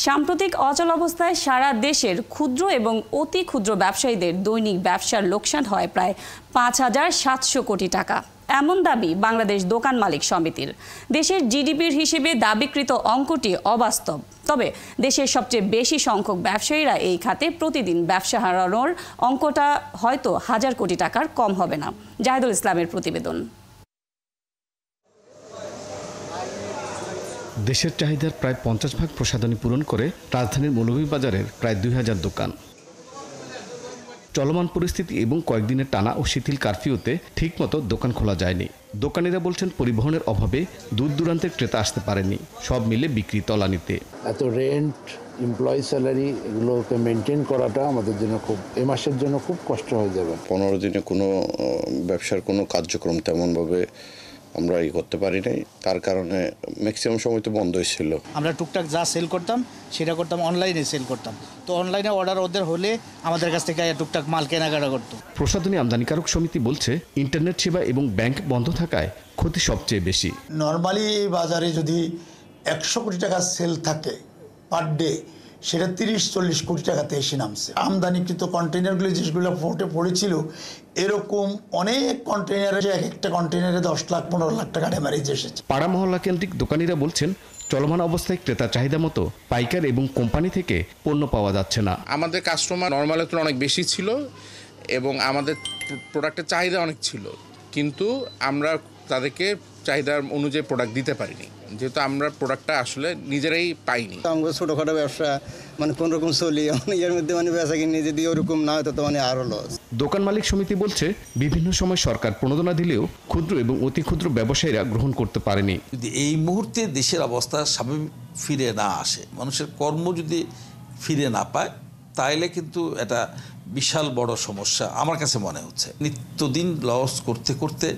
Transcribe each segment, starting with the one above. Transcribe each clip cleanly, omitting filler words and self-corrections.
সাম্প্রতিক অচল অবস্থায় সারা দেশের ক্ষুদ্র এবং অতি ক্ষুদ্র ব্যবসায়ীদের দৈনিক ব্যবসার লোকসান হয় প্রায় ৫,৭০০ কোটি টাকা। এমন দাবি বাংলাদেশ দোকান মালিক সমিতির। দেশের জিডিপির হিসেবে দাবিকৃত অঙ্কটি অবাস্তব। তবে দেশের সবচেয়ে বেশি সংখ্যক ব্যবসায়ীরা এই খাতে প্রতিদিন ব্যবসা হারানোর অঙ্কটা হয়তো ১,০০০ কোটি টাকার কম হবে না। জাহিদুল ইসলামের প্রতিবেদন। দেশের চাহিদার প্রায় ৫০% প্রসাধনী পূরণ করে রাজধানীর মৌলভীবাজারের প্রায় ২,০০০ দোকান। চলমান পরিস্থিতি এবং কয়েকদিনের টানা ও শিথিল কারফিউতে ঠিকমতো দোকান খোলা যায়নি। দোকানিরা বলছেন পরিবহনের অভাবে দূর দূরান্তের ক্রেতা আসতে পারেনি। সব মিলে বিক্রি তলানিতে। এত রেন্ট, এমপ্লয়ি স্যালারি এগুলোকে মেনটেন করাটা আমাদের জন্য এই মাসের জন্য খুব কষ্ট হয়ে যাবে। 15 দিনে কোনো ব্যবসার কোনো কার্যক্রম তেমনভাবে আমরা করতে পারি নাই। তার কারণে ম্যাক্সিমাম সময় তো বন্ধই ছিল। আমরা টুকটাক যা সেল করতাম সেটা করতাম অনলাইনে সেল করতাম। তো অনলাইনে অর্ডার ওদের হলে আমাদের কাছ থেকে টুকটাক মাল কেনাকাটা করতো। প্রসাধনী আমদানিকারক সমিতি বলছে ইন্টারনেট সেবা এবং ব্যাংক বন্ধ থাকায় ক্ষতি সবচেয়ে বেশি। নর্মালি এই বাজারে যদি 100 কোটি টাকা সেল থাকে পার ডে, সেটা 30-40 কোটি টাকাতে এসে নামছে। আমদানিকৃত কন্টেনারগুলি যেগুলো পোর্টে পড়েছিল, এরকম অনেক কন্টেনারে এক একটা কন্টেনারে 10 লাখ 15 লাখ টাকা ড্যামেজ এসেছে। পাড়া মহল্লা কেন্দ্রিক দোকানিরা বলছেন চলমান অবস্থায় ক্রেতা চাহিদা মতো পাইকার এবং কোম্পানি থেকে পণ্য পাওয়া যাচ্ছে না। আমাদের কাস্টমার নর্মালের তুলনায় অনেক বেশি ছিল এবং আমাদের প্রোডাক্টের চাহিদা অনেক ছিল, কিন্তু আমরা তাদেরকে চাহিদার অনুযায়ী প্রোডাক্ট দিতে পারিনি, যেহেতু আমরা প্রোডাক্টটা আসলে নিজেরাই পাইনি। আমরা ছোটোখাটো ব্যবসা কোন রকম চলি, এর মধ্যে বেচা কিনে যদি ওরকম না হতো তো আরো লস। দোকান মালিক সমিতি বলছে বিভিন্ন সময় সরকার প্রণোদনা দিলেও ক্ষুদ্র এবং অতি ক্ষুদ্র ব্যবসায়ীরা গ্রহণ করতে পারেনি। যদি এই মুহূর্তে দেশের অবস্থা স্বাভাবিক ফিরে না আসে, মানুষের কর্ম যদি ফিরে না পায়, তাইলে কিন্তু এটা বিশাল বড় সমস্যা আমার কাছে মনে হচ্ছে। নিত্যদিন লস করতে করতে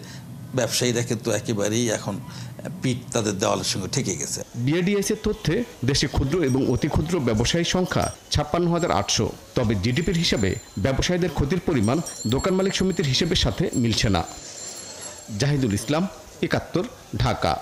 ব্যবসায়ীরা কিন্তু একেবারেই এখন পিঠ তাদের দেওয়ালের সঙ্গে ঠেকে গেছে। বিএডিএস এর তথ্যে দেশে ক্ষুদ্র এবং অতি ক্ষুদ্র ব্যবসায়ীর সংখ্যা ৫৬,৮০০। তবে জিডিপির হিসাবে ব্যবসায়ীদের ক্ষতির পরিমাণ দোকান মালিক সমিতির হিসেবের সাথে মিলছে না। জাহিদুল ইসলাম, ৭১, ঢাকা।